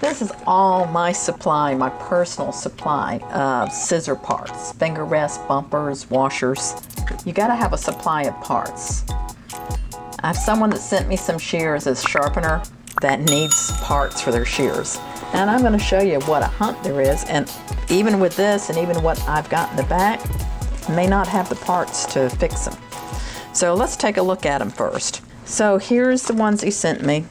This is all my supply, my personal supply of scissor parts, finger rests, bumpers, washers. You gotta have a supply of parts. I have someone that sent me some shears as sharpener that needs parts for their shears. And I'm gonna show you what a hunt there is, and even with this and even what I've got in the back, may not have the parts to fix them. So let's take a look at them first. So here's the ones he sent me.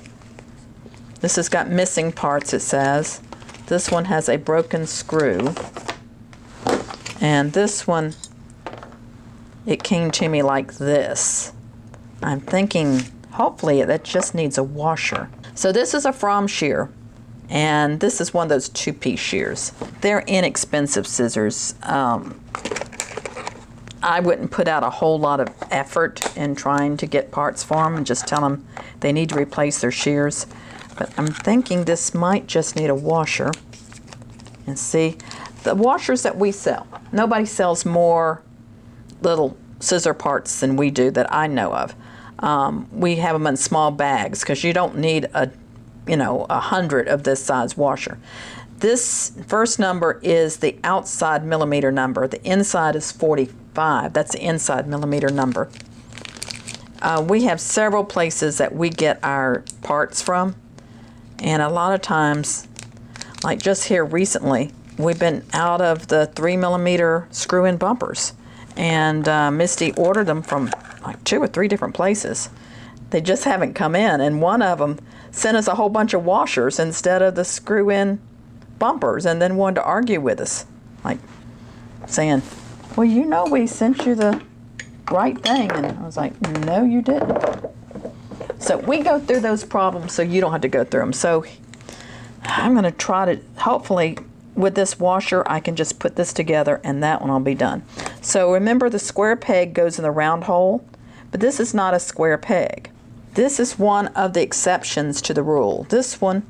This has got missing parts, it says. This one has a broken screw. And this one, it came to me like this. I'm thinking, hopefully that just needs a washer. So this is a Fromm shear. And this is one of those two-piece shears. They're inexpensive scissors. I wouldn't put out a whole lot of effort in trying to get parts for them and just tell them they need to replace their shears. But I'm thinking this might just need a washer. And see, the washers that we sell, nobody sells more little scissor parts than we do that I know of. We have them in small bags because you don't need a 100 of this size washer. This first number is the outside millimeter number. The inside is 45. That's the inside millimeter number. We have several places that we get our parts from. And a lot of times, like just here recently, we've been out of the 3mm screw-in bumpers. And Misty ordered them from like 2 or 3 different places. They just haven't come in. And one of them sent us a whole bunch of washers instead of the screw-in bumpers, and then wanted to argue with us. Like saying, well, you know we sent you the right thing. And I was like, no, you didn't. So we go through those problems so you don't have to go through them. So I'm going to try to, hopefully with this washer, I can just put this together and that one will be done. So remember, the square peg goes in the round hole, but this is not a square peg. This is one of the exceptions to the rule. This one,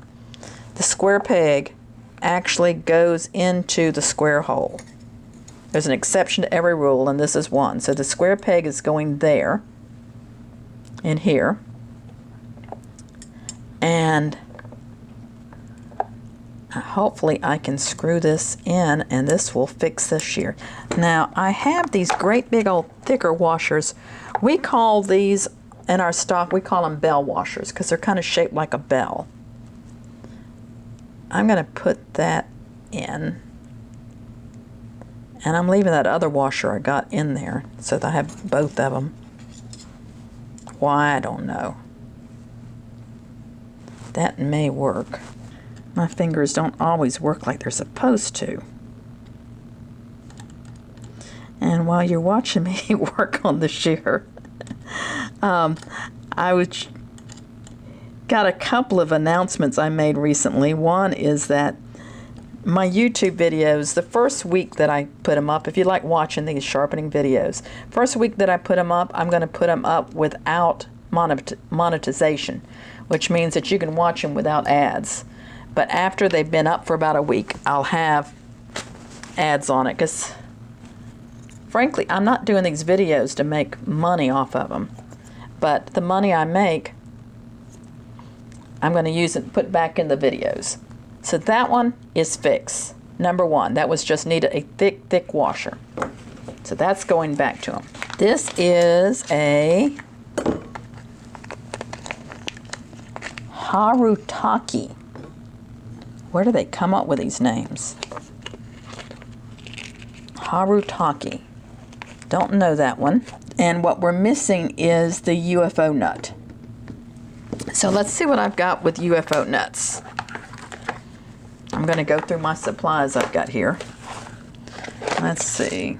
the square peg, actually goes into the square hole. There's an exception to every rule, and this is one. So the square peg is going there, in here. And hopefully I can screw this in and this will fix this shear. Now I have these great big old thicker washers. We call these in our stock, we call them bell washers because they're kind of shaped like a bell. I'm going to put that in. And I'm leaving that other washer I got in there so that I have both of them. Why, I don't know. That may work. My fingers don't always work like they're supposed to. And while you're watching me work on the shear, got a couple of announcements I made recently. One is that my YouTube videos, the first week that I put them up, if you like watching these sharpening videos, first week that I put them up, I'm going to put them up without monetization, which means that you can watch them without ads. But after they've been up for about a week, I'll have ads on it because, frankly, I'm not doing these videos to make money off of them. But the money I make, I'm going to use it and put back in the videos. So that one is fixed. Number one, that was just needed a thick, thick washer. So that's going back to them. This is a Harutaki. Where do they come up with these names? Harutaki. Don't know that one. And what we're missing is the UFO nut. So let's see what I've got with UFO nuts. I'm going to go through my supplies I've got here. Let's see.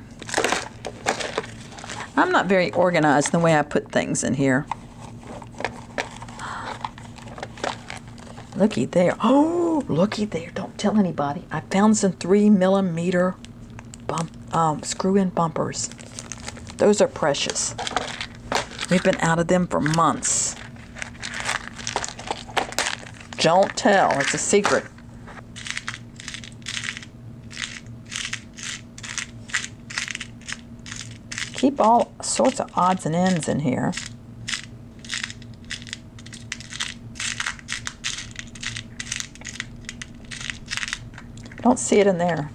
I'm not very organized in the way I put things in here. Looky there. Oh, looky there. Don't tell anybody. I found some 3mm screw-in bumpers. Those are precious. We've been out of them for months. Don't tell. It's a secret. Keep all sorts of odds and ends in here. I don't see it in there.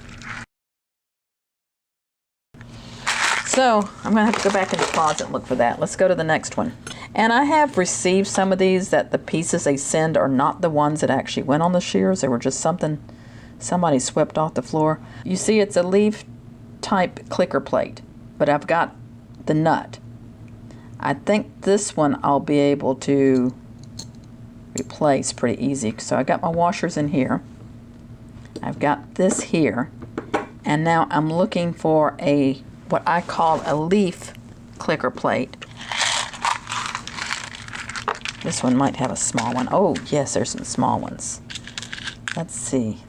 So I'm gonna have to go back in the closet and look for that. Let's go to the next one. And I have received some of these that the pieces they send are not the ones that actually went on the shears. They were just something somebody swept off the floor. You see, it's a leaf type clicker plate, but I've got the nut. I think this one I'll be able to replace pretty easy. So I got my washers in here. I've got this here, and now I'm looking for a what I call a leaf clicker plate. This one might have a small one. Oh yes, there's some small ones. Let's see.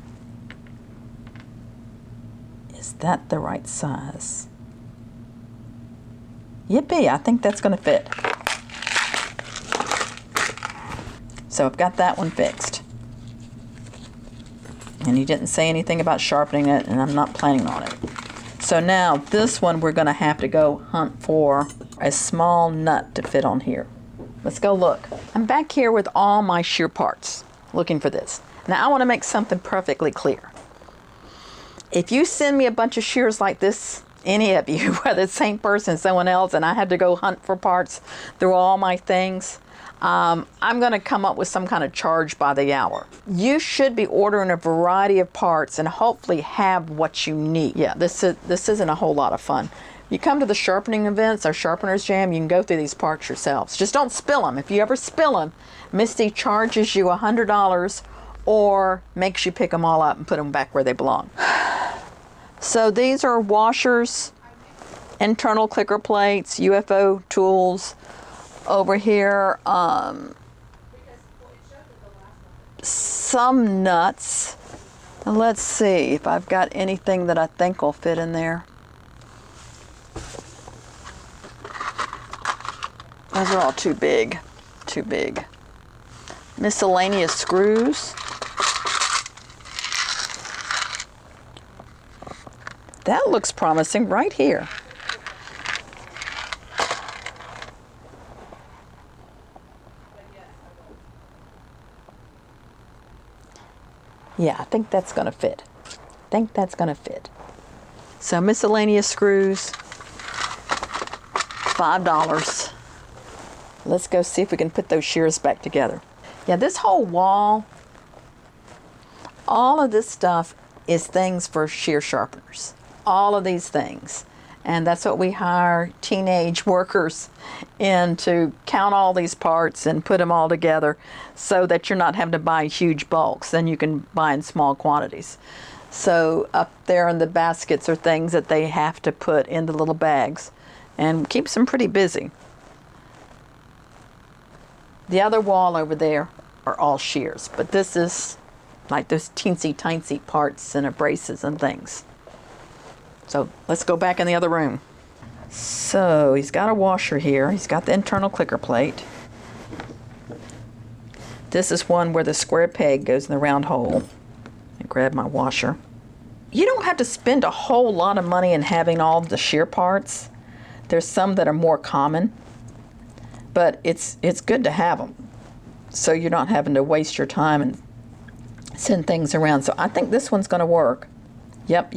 Is that the right size? Yippee, I think that's going to fit. So I've got that one fixed. And he didn't say anything about sharpening it, and I'm not planning on it. So now this one we're going to have to go hunt for a small nut to fit on here. Let's go look. I'm back here with all my shear parts looking for this. Now I want to make something perfectly clear. If you send me a bunch of shears like this, any of you, whether it's the same person, someone else, and I had to go hunt for parts through all my things, I'm going to come up with some kind of charge by the hour. You should be ordering a variety of parts and hopefully have what you need. Yeah, this isn't a whole lot of fun. You come to the sharpening events or Sharpener's Jam, you can go through these parts yourselves. Just don't spill them. If you ever spill them, Misty charges you $100 or makes you pick them all up and put them back where they belong. So these are washers, internal clicker plates, UFO tools. Over here, some nuts. And let's see if I've got anything that I think will fit in there. Those are all too big, too big. Miscellaneous screws. That looks promising right here. Yeah, I think that's going to fit. I think that's going to fit. So miscellaneous screws, $5. Let's go see if we can put those shears back together. Yeah, this whole wall, all of this stuff is things for shear sharpeners. All of these things. And that's what we hire teenage workers in, to count all these parts and put them all together so that you're not having to buy huge bulks. Then you can buy in small quantities. So up there in the baskets are things that they have to put in the little bags, and keeps them pretty busy. The other wall over there are all shears, but this is like those teensy-tiny parts and abrasives and things. So let's go back in the other room. So he's got a washer here. He's got the internal clicker plate. This is one where the square peg goes in the round hole. I grab my washer. You don't have to spend a whole lot of money in having all the shear parts. There's some that are more common, but it's good to have them, so you're not having to waste your time and send things around. So I think this one's going to work. Yep.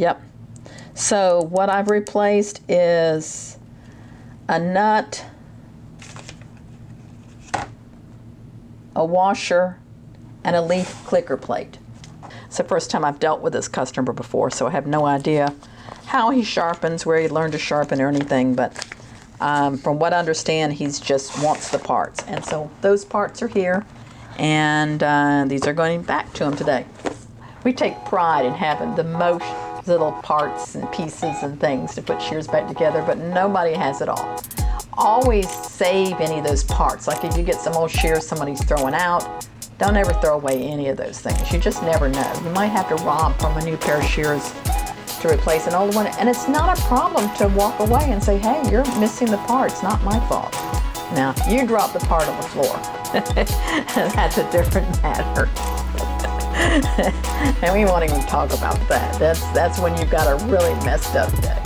So what I've replaced is a nut, a washer, and a leaf clicker plate. It's the first time I've dealt with this customer before, so I have no idea how he sharpens, where he learned to sharpen or anything, but from what I understand, he just wants the parts. And so those parts are here, and these are going back to him today. We take pride in having the most little parts and pieces and things to put shears back together, but nobody has it all. Always save any of those parts. Like if you get some old shears somebody's throwing out, don't ever throw away any of those things. You just never know. You might have to rob from a new pair of shears to replace an old one, and it's not a problem to walk away and say, hey, you're missing the part, it's not my fault. Now, you drop the part on the floor. That's a different matter. And we won't even talk about that. That's when you've got a really messed up day.